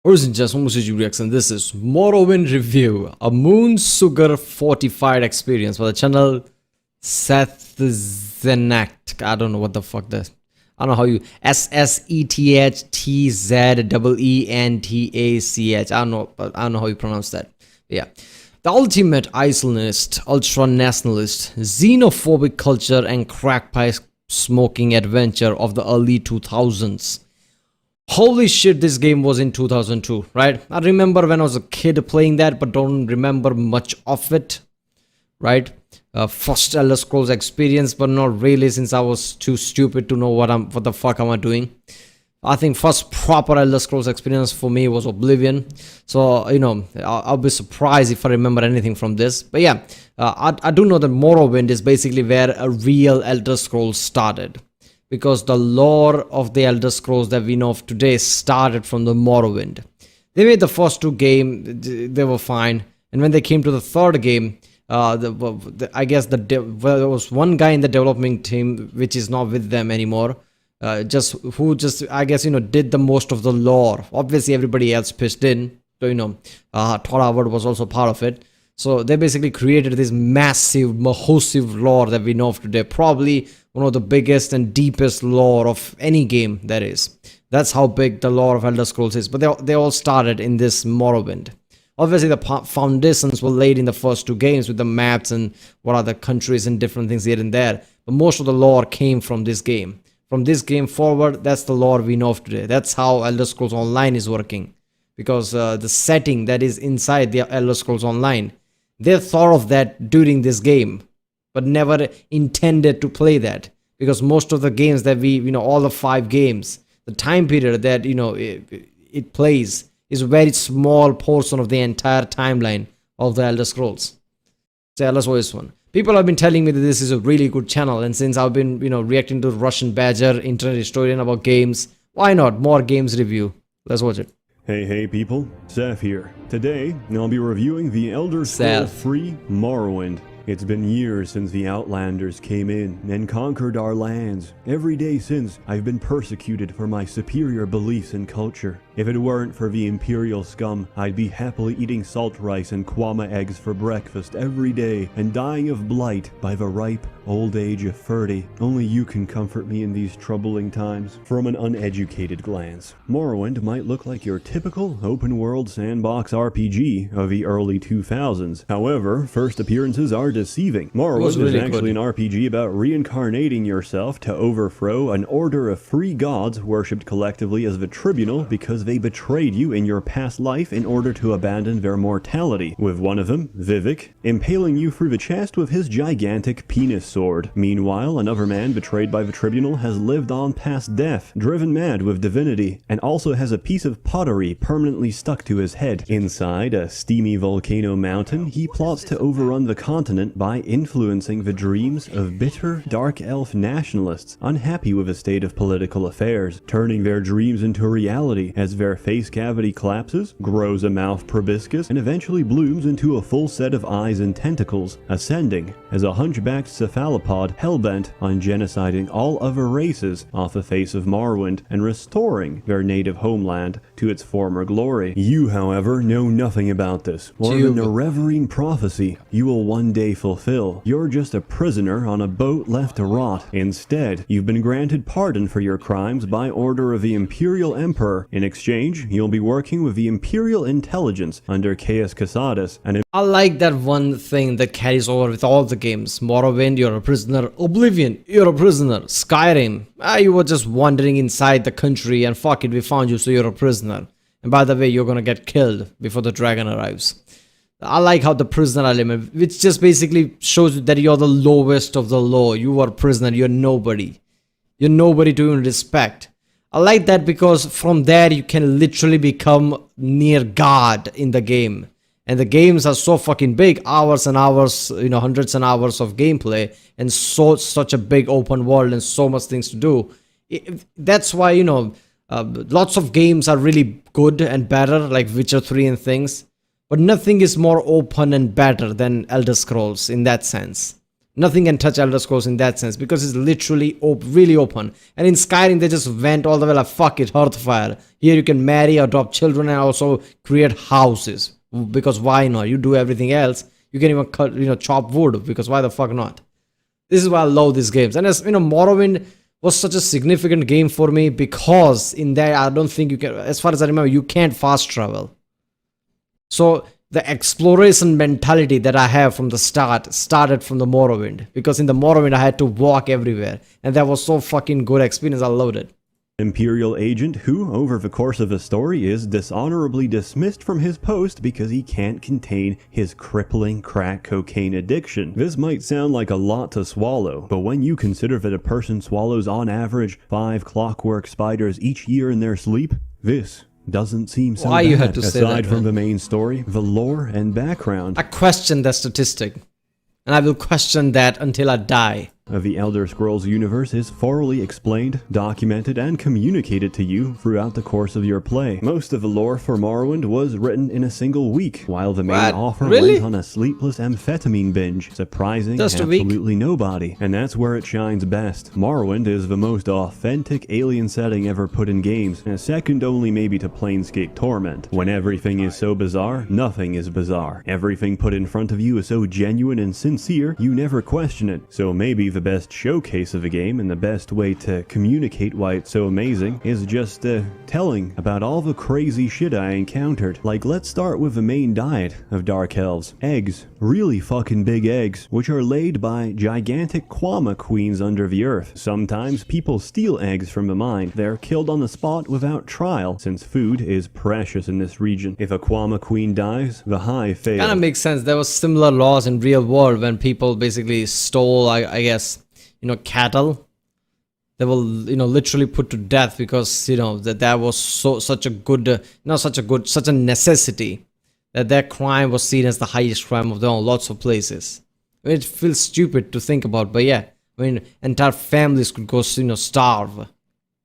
Ladies and gentlemen, this is Reaction. This is Morrowind review, a Moon Sugar Fortified experience for the channel ssethtzeentach. I don't know what the fuck that. I don't know how you ssethtzeentach. I don't know how you pronounce that. Yeah, the ultimate isolationist, ultra nationalist, xenophobic culture and crack pipe smoking adventure of the early 2000s. Holy shit, this game was in 2002, right? I remember when I was a kid playing that, but don't remember much of it, right? First Elder Scrolls experience, but not really, since I was too stupid to know what the fuck am I doing. I think first proper Elder Scrolls experience for me was Oblivion. So, you know, I'll be surprised if I remember anything from this. But yeah, I do know that Morrowind is basically where a real Elder Scrolls started. Because the lore of the Elder Scrolls that we know of today started from the Morrowind. They made the first two games, they were fine. And when they came to the third game, I guess there was one guy in the development team which is not with them anymore. I guess, did the most of the lore. Obviously, everybody else pitched in. So, you know, Todd Howard was also part of it. So they basically created this massive, massive lore that we know of today. Probably one of the biggest and deepest lore of any game there is. That's how big the lore of Elder Scrolls is. But they all started in this Morrowind. Obviously, the foundations were laid in the first two games with the maps and what are the countries and different things here and there. But most of the lore came from this game. From this game forward, that's the lore we know of today. That's how Elder Scrolls Online is working. Because the setting that is inside the Elder Scrolls Online, they thought of that during this game, but never intended to play that. Because most of the games that all the 5 games, the time period that, it plays is a very small portion of the entire timeline of the Elder Scrolls. So let's watch this one. People have been telling me that this is a really good channel, and since I've been, reacting to Russian Badger, internet historian about games, why not more games review? Let's watch it. Hey people, Seth here. Today, I'll be reviewing the Elder Scrolls 3 Morrowind. It's been years since the Outlanders came in and conquered our lands. Every day since, I've been persecuted for my superior beliefs and culture. If it weren't for the Imperial scum, I'd be happily eating salt rice and kwama eggs for breakfast every day and dying of blight by the ripe old age of 30. Only you can comfort me in these troubling times. From an uneducated glance, Morrowind might look like your typical open-world sandbox RPG of the early 2000s. However, first appearances are deceiving. Morrowind is actually an RPG about reincarnating yourself to overthrow an order of 3 gods worshipped collectively as the tribunal because they betrayed you in your past life in order to abandon their mortality, with one of them, Vivek, impaling you through the chest with his gigantic penis sword. Meanwhile, another man betrayed by the tribunal has lived on past death, driven mad with divinity, and also has a piece of pottery permanently stuck to his head. Inside a steamy volcano mountain, he plots to overrun the continent by influencing the dreams of bitter, dark elf nationalists unhappy with the state of political affairs, turning their dreams into reality as their face cavity collapses, grows a mouth proboscis, and eventually blooms into a full set of eyes and tentacles, ascending as a hunchbacked cephalopod hellbent on genociding all other races off the face of Morrowind and restoring their native homeland to its former glory. You, however, know nothing about this, or the Nerevarine prophecy you will one day fulfill. You're just a prisoner on a boat left to rot. Instead, you've been granted pardon for your crimes by order of the Imperial Emperor. In exchange, you'll be working with the Imperial Intelligence under Caius Casadus, and I like that one thing that carries over with all the games. Morrowind, you're a prisoner. Oblivion, you're a prisoner. Skyrim, you were just wandering inside the country and fuck it, we found you, so you're a prisoner. And by the way, you're gonna get killed before the dragon arrives. I like how the prisoner element, which just basically shows that you're the lowest of the low. You are a prisoner, you're nobody. You're nobody to even respect. I like that because from there you can literally become near God in the game. And the games are so fucking big, hours and hours, hundreds and hours of gameplay, and such a big open world and so much things to do. That's why, lots of games are really good and better, like Witcher 3 and things. But nothing is more open and better than Elder Scrolls in that sense. Nothing can touch Elder Scrolls in that sense because it's literally really open. And in Skyrim, they just went all the way like, fuck it, Hearthfire. Here you can marry, adopt children, and also create houses. Because why not? You do everything else. You can even cut, chop wood, because why the fuck not? This is why I love these games. And as Morrowind was such a significant game for me because in there, I don't think you can, as far as I remember, you can't fast travel. So the exploration mentality that I have from the start started from the Morrowind, because in the Morrowind I had to walk everywhere, and that was so fucking good experience. I loved it. Imperial agent who, over the course of a story, is dishonorably dismissed from his post because he can't contain his crippling crack cocaine addiction. This might sound like a lot to swallow, but when you consider that a person swallows on average 5 clockwork spiders each year in their sleep, this doesn't seem so bad. You had to say that, aside from the main story, the lore and background. I question that statistic, and I will question that until I die. Of the Elder Scrolls universe is thoroughly explained, documented, and communicated to you throughout the course of your play. Most of the lore for Morrowind was written in a single week, while the main author went on a sleepless amphetamine binge, surprising absolutely nobody. And that's where it shines best. Morrowind is the most authentic alien setting ever put in games, and second only maybe to Planescape Torment. When everything is so bizarre, nothing is bizarre. Everything put in front of you is so genuine and sincere, you never question it. So maybe the best showcase of a game and the best way to communicate why it's so amazing is just telling about all the crazy shit I encountered. Like, let's start with the main diet of Dark Elves. Eggs. Really fucking big eggs, which are laid by gigantic Quama queens under the earth. Sometimes people steal eggs from the mine. They're killed on the spot without trial, since food is precious in this region. If a Quama queen dies, the hive fails. Kind of makes sense. There was similar laws in real world when people basically stole, I guess, cattle. They will, literally put to death because, that was such a necessity that their crime was seen as the highest crime of them, lots of places. I mean, it feels stupid to think about, but yeah, entire families could go, starve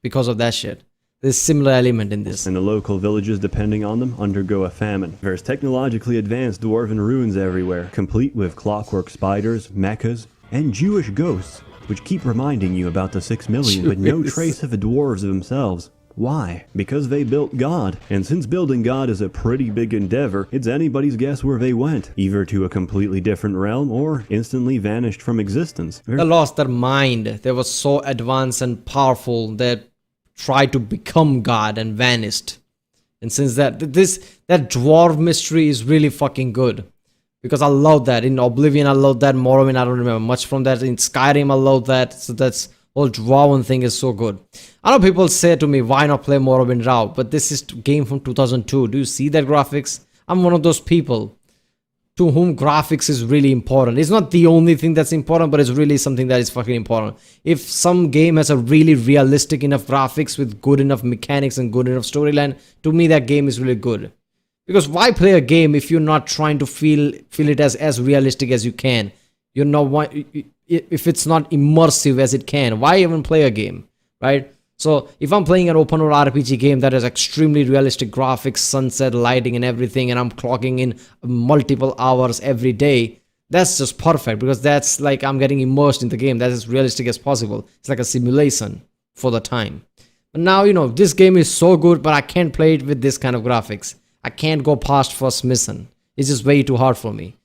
because of that shit. There's similar element in this. And the local villages depending on them undergo a famine. There's technologically advanced dwarven ruins everywhere, complete with clockwork spiders, mechas, and Jewish ghosts, which keep reminding you about the 6 million, but no trace of the dwarves themselves. Why? Because they built God. And since building God is a pretty big endeavor, it's anybody's guess where they went, either to a completely different realm or instantly vanished from existence. They lost their mind. They were so advanced and powerful that tried to become God and vanished. And since that dwarf mystery is really fucking good. Because I love that. In Oblivion, I love that. Morrowind, I don't remember much from that. In Skyrim, I love that. So that's whole Dwarven thing is so good. I know people say to me, why not play Morrowind now? But this is a game from 2002. Do you see that graphics? I'm one of those people to whom graphics is really important. It's not the only thing that's important, but it's really something that is fucking important. If some game has a really realistic enough graphics with good enough mechanics and good enough storyline, to me that game is really good. Because why play a game if you're not trying to feel it as realistic as you can? You're not, if it's not immersive as it can, why even play a game, right? So if I'm playing an open world RPG game that has extremely realistic graphics, sunset, lighting and everything, and I'm clocking in multiple hours every day, that's just perfect, because that's like I'm getting immersed in the game. That's as realistic as possible. It's like a simulation for the time. But now, this game is so good, but I can't play it with this kind of graphics. I can't go past first mission. It's just way too hard for me.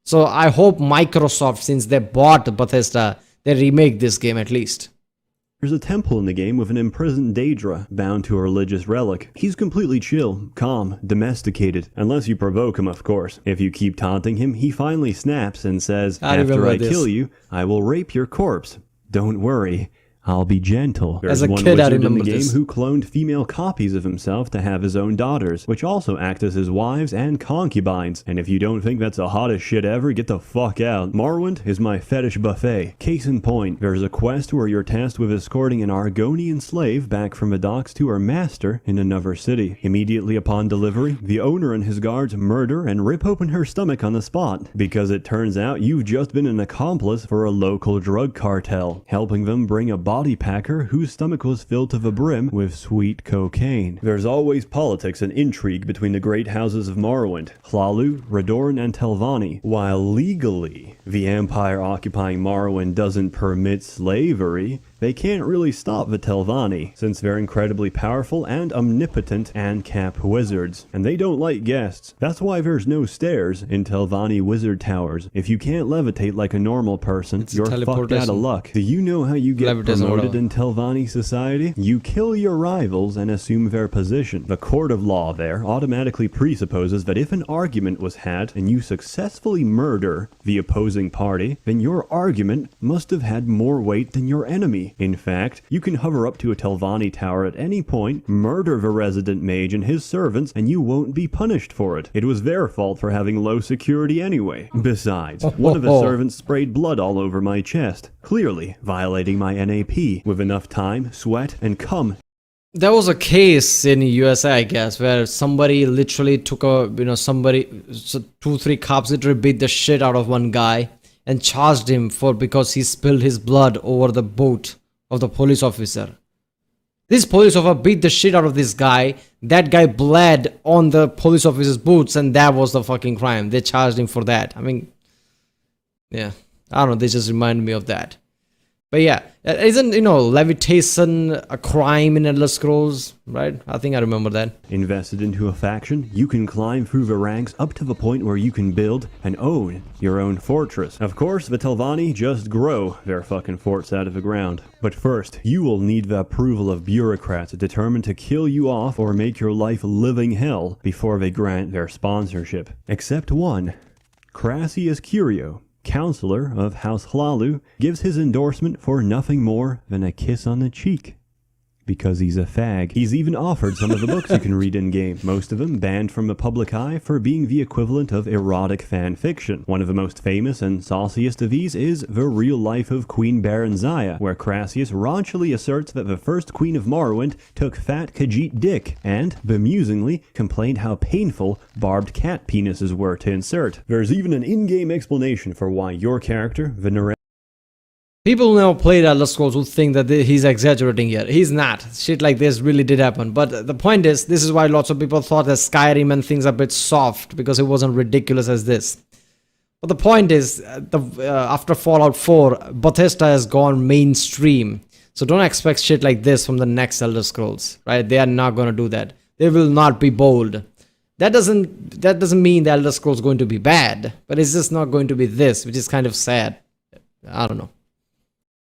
So I hope Microsoft, since they bought Bethesda, they remake this game at least. There's a temple in the game with an imprisoned Daedra bound to a religious relic. He's completely chill, calm, domesticated, unless you provoke him, of course. If you keep taunting him, he finally snaps and says, "After I kill you, I will rape your corpse. Don't worry, I'll be gentle." There's one wizard in the game who cloned female copies of himself to have his own daughters, which also act as his wives and concubines. And if you don't think that's the hottest shit ever, get the fuck out. Morrowind is my fetish buffet. Case in point, there's a quest where you're tasked with escorting an Argonian slave back from the docks to her master in another city. Immediately upon delivery, the owner and his guards murder and rip open her stomach on the spot, because it turns out you've just been an accomplice for a local drug cartel, helping them bring a body packer whose stomach was filled to the brim with sweet cocaine. There's always politics and intrigue between the great houses of Morrowind, Hlalu, Radorn, and Telvanni. While legally, the empire occupying Morrowind doesn't permit slavery, they can't really stop the Telvanni, since they're incredibly powerful and omnipotent ANCAP wizards, and they don't like guests. That's why there's no stairs in Telvanni wizard towers. If you can't levitate like a normal person, you're fucked out of luck. Do you know how you get promoted in Telvanni society? You kill your rivals and assume their position. The court of law there automatically presupposes that if an argument was had and you successfully murder the opposing party, then your argument must have had more weight than your enemy. In fact, you can hover up to a Telvanni tower at any point, murder the resident mage and his servants, and you won't be punished for it. It was their fault for having low security anyway. Besides, one of the servants sprayed blood all over my chest, clearly violating my NAP. With enough time, sweat, and cum. There was a case in USA, I guess, where somebody literally took a, so 2-3 cops literally beat the shit out of one guy and charged him because he spilled his blood over the boat of the police officer. This police officer beat the shit out of this guy. That guy bled on the police officer's boots, and that was the fucking crime. They charged him for that. I mean, yeah, I don't know. They just remind me of that. But yeah, isn't, levitation a crime in Elder Scrolls, right? I think I remember that. Invested into a faction, you can climb through the ranks up to the point where you can build and own your own fortress. Of course, the Telvanni just grow their fucking forts out of the ground. But first, you will need the approval of bureaucrats determined to kill you off or make your life living hell before they grant their sponsorship. Except one, Crassius Curio, Counselor of House Hlalu, gives his endorsement for nothing more than a kiss on the cheek. Because he's a fag. He's even offered some of the books you can read in-game, most of them banned from the public eye for being the equivalent of erotic fan fiction. One of the most famous and sauciest of these is The Real Life of Queen Baranzaya, where Crassius raunchily asserts that the first queen of Morrowind took fat Khajiit dick, and, bemusingly, complained how painful barbed cat penises were to insert. There's even an in-game explanation for why your character, the People who never played Elder Scrolls will think that he's exaggerating here. He's not. Shit like this really did happen. But the point is, this is why lots of people thought that Skyrim and things are a bit soft, because it wasn't ridiculous as this. But the point is, after Fallout 4, Bethesda has gone mainstream. So don't expect shit like this from the next Elder Scrolls, right? They are not going to do that. They will not be bold. That doesn't mean the Elder Scrolls is going to be bad, but it's just not going to be this, which is kind of sad. I don't know.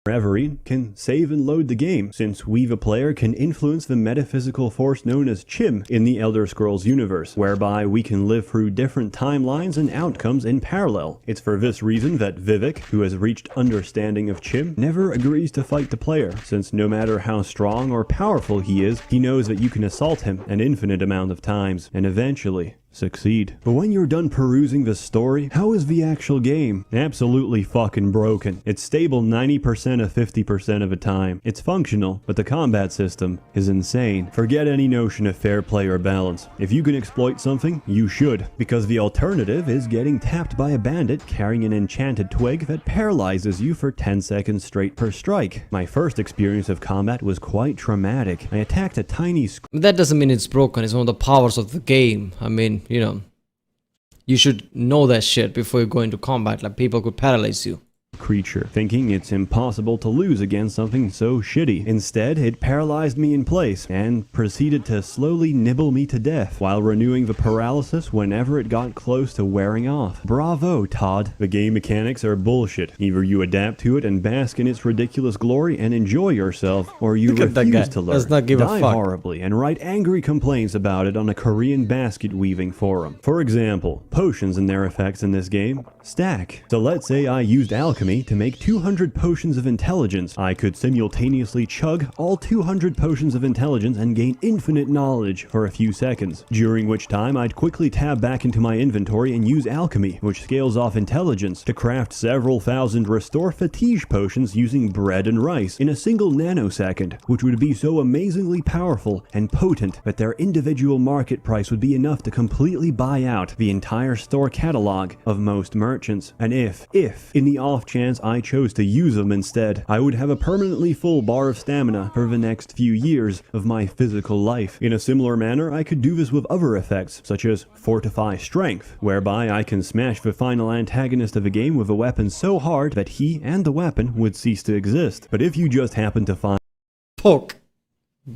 Reverie can save and load the game, since we the player can influence the metaphysical force known as Chim in the Elder Scrolls universe, whereby we can live through different timelines and outcomes in parallel. It's for this reason that Vivek, who has reached understanding of Chim, never agrees to fight the player, since no matter how strong or powerful he is, he knows that you can assault him an infinite amount of times, and eventually succeed. But when you're done perusing the story, how is the actual game? Absolutely fucking broken. It's stable 90% of 50% of the time. It's functional, but the combat system is insane. Forget any notion of fair play or balance. If you can exploit something, you should, because the alternative is getting tapped by a bandit carrying an enchanted twig that paralyzes you for 10 seconds straight per strike. My first experience of combat was quite traumatic. I attacked a tiny That doesn't mean it's broken. It's one of the powers of the game. I mean, you should know that shit before you go into combat. Like, people could paralyze you. creature, thinking it's impossible to lose against something so shitty. Instead, it paralyzed me in place and proceeded to slowly nibble me to death while renewing the paralysis whenever it got close to wearing off. Bravo, Todd. The game mechanics are bullshit. Either you adapt to it and bask in its ridiculous glory and enjoy yourself, or you refuse to learn, die horribly, and write angry complaints about it on a Korean basket weaving forum. For example, potions and their effects in this game stack. So let's say I used alchemy to make 200 potions of intelligence. I could simultaneously chug all 200 potions of intelligence and gain infinite knowledge for a few seconds, during which time I'd quickly tab back into my inventory and use alchemy, which scales off intelligence, to craft several thousand restore fatigue potions using bread and rice in a single nanosecond, which would be so amazingly powerful and potent that their individual market price would be enough to completely buy out the entire store catalog of most merchants. And if in the off off chance I chose to use them instead, I would have a permanently full bar of stamina for the next few years of my physical life. In a similar manner, I could do this with other effects, such as Fortify Strength, whereby I can smash the final antagonist of a game with a weapon so hard that he and the weapon would cease to exist. But if you just happen to find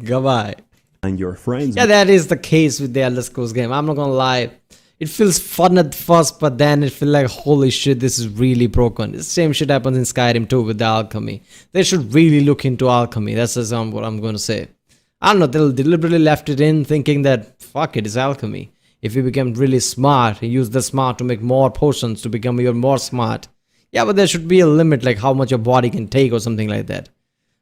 Goodbye. your friends... Yeah, that is the case with the Elder Scrolls game. I'm not gonna lie. It feels fun at first, but then it feels like, holy shit, this is really broken. The same shit happens in Skyrim too with the alchemy. They should really look into alchemy. That's just what I'm going to say. I don't know, they'll deliberately left it in thinking that, fuck it, it's alchemy. If you become really smart, you use the smart to make more potions to become even more smart. Yeah, but there should be a limit, like how much your body can take or something like that.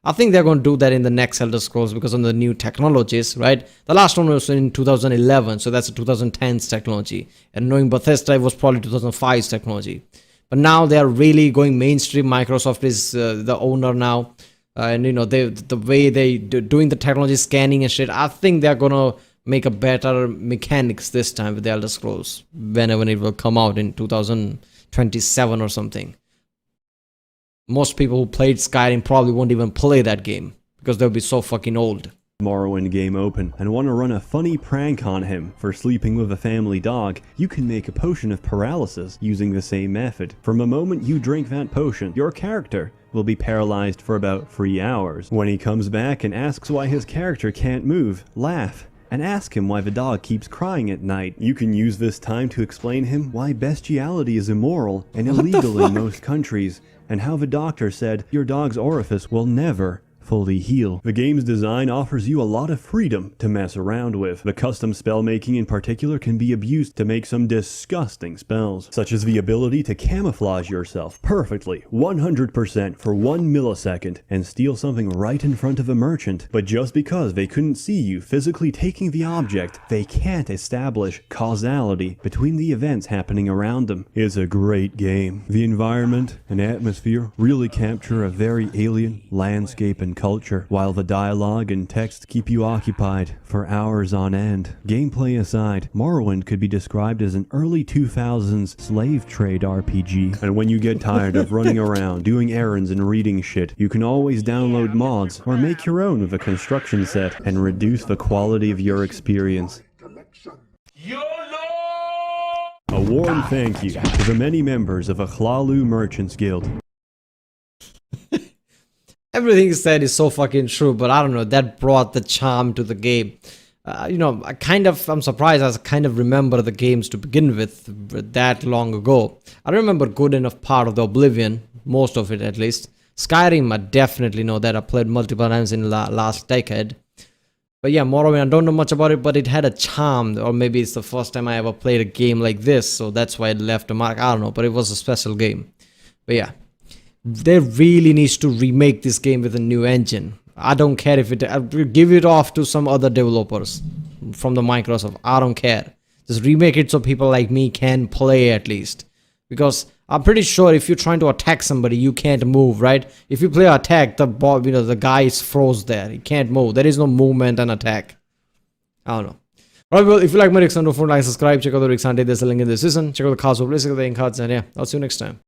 I think they're going to do that in the next Elder Scrolls because of the new technologies, right? The last one was in 2011, so that's a 2010's technology. And knowing Bethesda, it was probably 2005's technology. But now they are really going mainstream. Microsoft is the owner now. And, you know, the way they doing the technology scanning and shit, I think they're going to make a better mechanics this time with the Elder Scrolls. Whenever it will come out in 2027 or something. Most people who played Skyrim probably won't even play that game because they'll be so fucking old. Morrowind game open and want to run a funny prank on him for sleeping with a family dog, you can make a potion of paralysis using the same method. From the moment you drink that potion, your character will be paralyzed for about 3 hours. When he comes back and asks why his character can't move, laugh and ask him why the dog keeps crying at night. You can use this time to explain him why bestiality is immoral and illegal in most countries, and how the doctor said your dog's orifice will never fully heal. The game's design offers you a lot of freedom to mess around with. The custom spell making in particular can be abused to make some disgusting spells, such as the ability to camouflage yourself perfectly 100% for 1 millisecond and steal something right in front of a merchant. But just because they couldn't see you physically taking the object, they can't establish causality between the events happening around them. It's a great game. The environment and atmosphere really capture a very alien landscape and culture, while the dialogue and text keep you occupied for hours on end. Gameplay aside, Morrowind could be described as an early 2000s slave trade RPG. And when you get tired of running around, doing errands and reading shit, you can always download mods or make your own with a construction set and reduce the quality of your experience. A warm thank you to the many members of Akhlalu Merchants Guild. Everything he said is so fucking true, but I don't know, that brought the charm to the game. You know, I'm surprised I kind of remember the games to begin with that long ago. I remember good enough part of the Oblivion, most of it at least. Skyrim, I definitely know that. I played multiple times in the last decade. But yeah, Morrowind, I don't know much about it, but it had a charm, or maybe it's the first time I ever played a game like this, so that's why it left a mark. I don't know, but it was a special game. But yeah. They really needs to remake this game with a new engine. I don't care if give it off to some other developers from the Microsoft. I don't care. Just remake it so people like me can play at least. Because I'm pretty sure if you're trying to attack somebody, you can't move, right? If you play attack, the guy is froze there. He can't move. There is no movement and attack. I don't know. Alright, well, if you like my reaction, don't forget to like, subscribe, check out the reaction. There's a link in the description. Check out the cards for places, the cards, and yeah, I'll see you next time.